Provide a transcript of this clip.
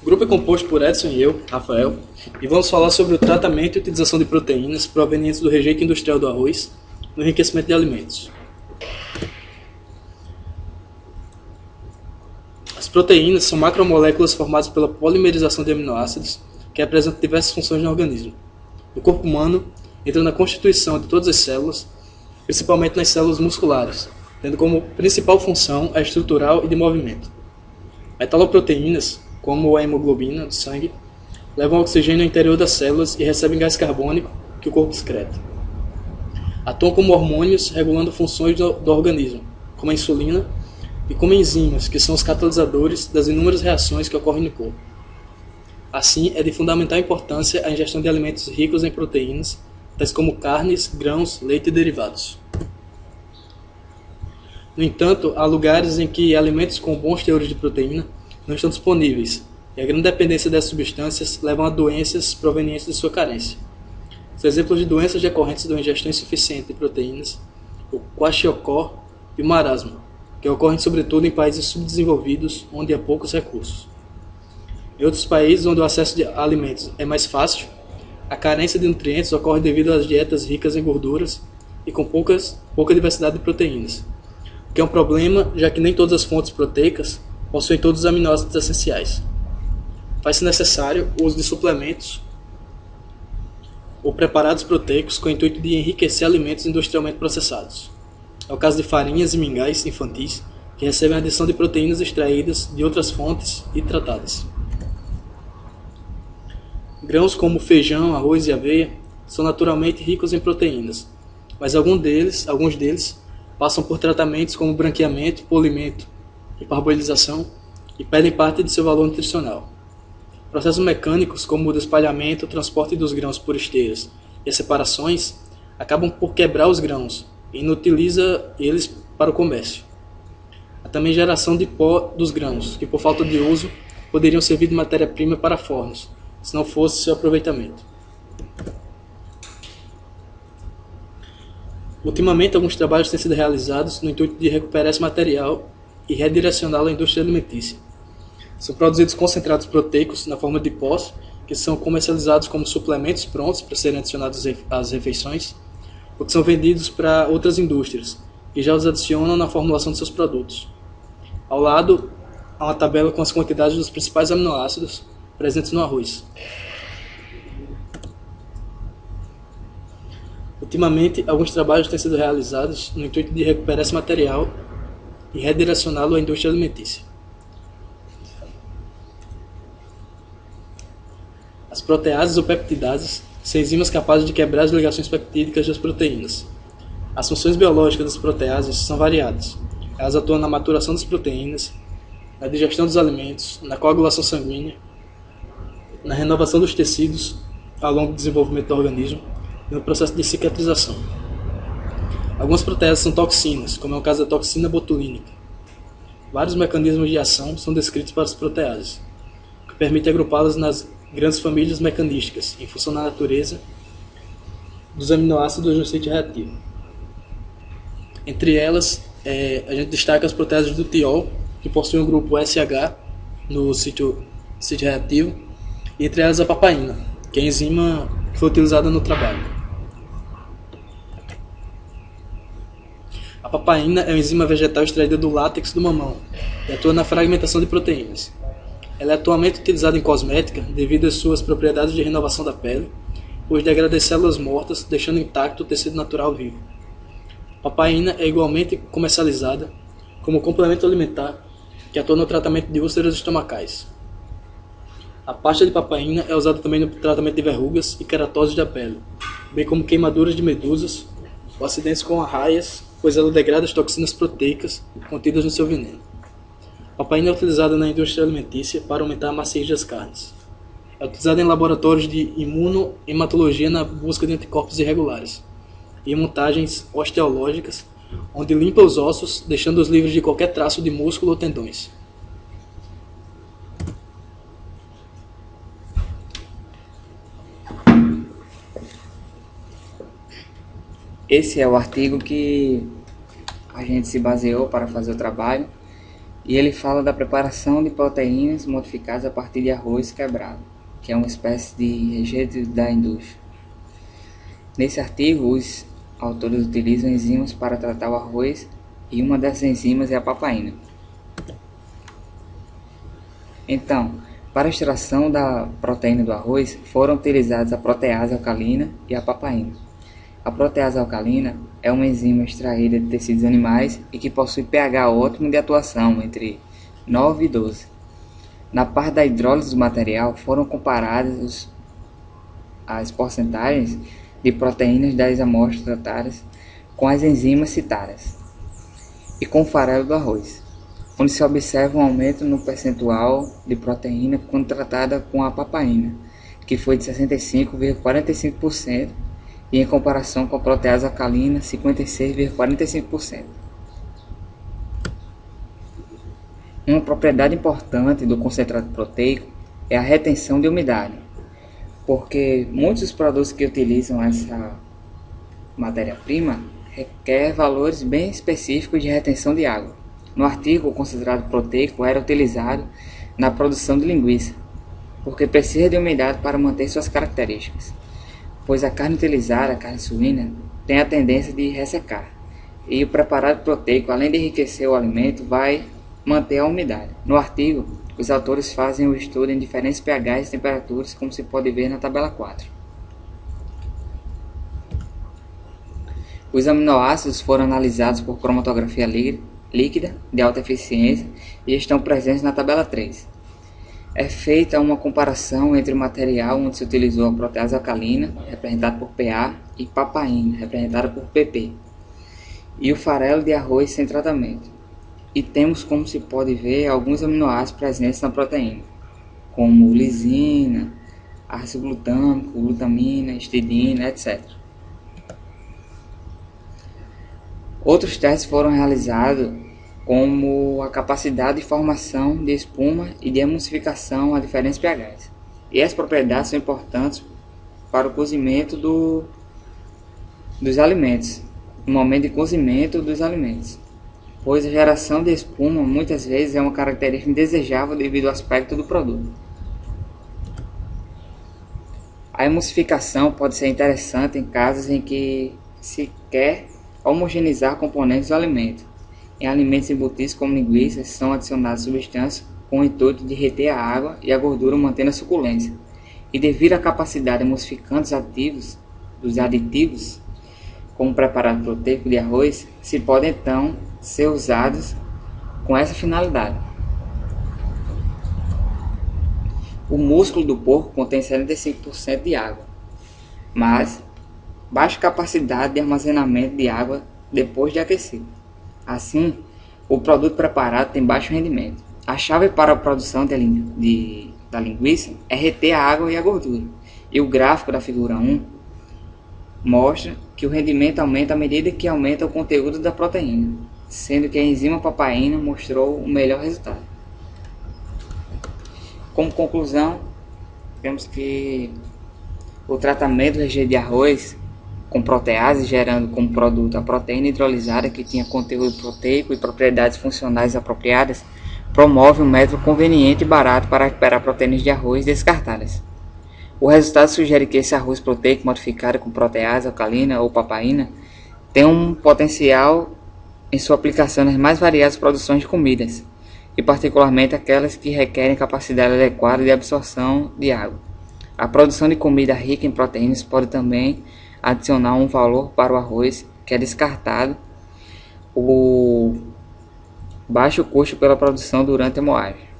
O grupo é composto por Edson e eu, Rafael, e vamos falar sobre o tratamento e utilização de proteínas provenientes do rejeito industrial do arroz no enriquecimento de alimentos. As proteínas são macromoléculas formadas pela polimerização de aminoácidos que apresentam diversas funções no organismo. No corpo humano, entram na constituição de todas as células, principalmente nas células musculares, tendo como principal função a estrutural e de movimento. Metaloproteínas, como a hemoglobina do sangue, levam oxigênio ao interior das células e recebem gás carbônico que o corpo excreta. Atuam como hormônios regulando funções do organismo, como a insulina, e como enzimas, que são os catalisadores das inúmeras reações que ocorrem no corpo. Assim, é de fundamental importância a ingestão de alimentos ricos em proteínas, tais como carnes, grãos, leite e derivados. No entanto, há lugares em que alimentos com bons teores de proteína não estão disponíveis, e a grande dependência dessas substâncias levam a doenças provenientes de sua carência. Os exemplos de doenças decorrentes da ingestão insuficiente de proteínas, o kwashiorkor e o marasmo, que ocorrem sobretudo em países subdesenvolvidos, onde há poucos recursos. Em outros países, onde o acesso a alimentos é mais fácil, a carência de nutrientes ocorre devido às dietas ricas em gorduras e com pouca diversidade de proteínas, o que é um problema, já que nem todas as fontes proteicas possuem todos os aminoácidos essenciais. Faz-se necessário o uso de suplementos ou preparados proteicos com o intuito de enriquecer alimentos industrialmente processados. É o caso de farinhas e mingais infantis, que recebem a adição de proteínas extraídas de outras fontes e tratadas. Grãos como feijão, arroz e aveia são naturalmente ricos em proteínas, mas alguns deles passam por tratamentos como branqueamento, polimento e parboilização e perdem parte de seu valor nutricional. Processos mecânicos como o espalhamento, o transporte dos grãos por esteiras e as separações acabam por quebrar os grãos e inutiliza eles para o comércio. Há também geração de pó dos grãos, que por falta de uso poderiam servir de matéria-prima para fornos, se não fosse seu aproveitamento. Ultimamente, alguns trabalhos têm sido realizados no intuito de recuperar esse material e redirecioná-lo à indústria alimentícia. São produzidos concentrados proteicos na forma de pós, que são comercializados como suplementos prontos para serem adicionados às refeições, ou que são vendidos para outras indústrias, que já os adicionam na formulação de seus produtos. Ao lado, há uma tabela com as quantidades dos principais aminoácidos presentes no arroz. Ultimamente, alguns trabalhos têm sido realizados no intuito de recuperar esse material e redirecioná-lo à indústria alimentícia. As proteases ou peptidases são enzimas capazes de quebrar as ligações peptídicas das proteínas. As funções biológicas das proteases são variadas. Elas atuam na maturação das proteínas, na digestão dos alimentos, na coagulação sanguínea, na renovação dos tecidos ao longo do desenvolvimento do organismo e no processo de cicatrização. Algumas proteases são toxinas, como é o caso da toxina botulínica. Vários mecanismos de ação são descritos para as proteases, o que permite agrupá-las nas grandes famílias mecanísticas, em função da natureza dos aminoácidos no sítio reativo. Entre elas, a gente destaca as proteases do tiol, que possuem o grupo SH no sítio reativo, e entre elas a papaína, que é a enzima que foi utilizada no trabalho. A papaína é uma enzima vegetal extraída do látex do mamão e atua na fragmentação de proteínas. Ela é atualmente utilizada em cosmética devido às suas propriedades de renovação da pele, pois degrada as células mortas, deixando intacto o tecido natural vivo. A papaína é igualmente comercializada como complemento alimentar que atua no tratamento de úlceras estomacais. A pasta de papaína é usada também no tratamento de verrugas e queratoses da pele, bem como queimaduras de medusas ou acidentes com arraias, pois ela degrada as toxinas proteicas contidas no seu veneno. A papaína é utilizada na indústria alimentícia para aumentar a maciez das carnes. É utilizada em laboratórios de imunohematologia na busca de anticorpos irregulares e em montagens osteológicas, onde limpa os ossos, deixando-os livres de qualquer traço de músculo ou tendões. Esse é o artigo que a gente se baseou para fazer o trabalho. E ele fala da preparação de proteínas modificadas a partir de arroz quebrado, que é uma espécie de rejeito da indústria. Nesse artigo, os autores utilizam enzimas para tratar o arroz e uma dessas enzimas é a papaina. Então, para a extração da proteína do arroz, foram utilizadas a protease alcalina e a papaina. A protease alcalina é uma enzima extraída de tecidos animais e que possui pH ótimo de atuação, entre 9 e 12. Na parte da hidrólise do material, foram comparadas as porcentagens de proteínas das amostras tratadas com as enzimas citadas e com o farelo do arroz, onde se observa um aumento no percentual de proteína quando tratada com a papaina, que foi de 65,45%, e em comparação com a protease alcalina, 56,45%. Uma propriedade importante do concentrado proteico é a retenção de umidade, porque muitos dos produtos que utilizam essa matéria-prima requer valores bem específicos de retenção de água. No artigo, o concentrado proteico era utilizado na produção de linguiça, porque precisa de umidade para manter suas características, pois a carne utilizada, a carne suína, tem a tendência de ressecar, e o preparado proteico, além de enriquecer o alimento, vai manter a umidade. No artigo, os autores fazem o estudo em diferentes pHs e temperaturas, como se pode ver na tabela 4. Os aminoácidos foram analisados por cromatografia líquida de alta eficiência e estão presentes na tabela 3. É feita uma comparação entre o material onde se utilizou a protease alcalina, representada por PA, e papaina, representada por PP, e o farelo de arroz sem tratamento. E temos, como se pode ver, alguns aminoácidos presentes na proteína, como lisina, ácido glutâmico, glutamina, histidina, etc. Outros testes foram realizados, como a capacidade de formação de espuma e de emulsificação a diferentes pHs. E as propriedades são importantes para o cozimento dos alimentos, no momento de cozimento dos alimentos, pois a geração de espuma muitas vezes é uma característica indesejável devido ao aspecto do produto. A emulsificação pode ser interessante em casos em que se quer homogeneizar componentes do alimento. Em alimentos embutidos como linguiças, são adicionadas substâncias com o intuito de reter a água e a gordura mantendo a suculência. E devido à capacidade emulsificante dos aditivos, como preparado proteico de arroz, se podem então ser usados com essa finalidade. O músculo do porco contém 75% de água, mas baixa capacidade de armazenamento de água depois de aquecido. Assim, o produto preparado tem baixo rendimento. A chave para a produção da linguiça é reter a água e a gordura. E o gráfico da figura 1 mostra que o rendimento aumenta à medida que aumenta o conteúdo da proteína, sendo que a enzima papaina mostrou o melhor resultado. Como conclusão, temos que o tratamento do rejeito de arroz com protease, gerando como produto a proteína hidrolisada que tinha conteúdo proteico e propriedades funcionais apropriadas, promove um método conveniente e barato para recuperar proteínas de arroz descartadas. O resultado sugere que esse arroz proteico modificado com protease alcalina ou papaina tem um potencial em sua aplicação nas mais variadas produções de comidas, e particularmente aquelas que requerem capacidade adequada de absorção de água. A produção de comida rica em proteínas pode também adicionar um valor para o arroz, que é descartado o baixo custo pela produção durante a moagem.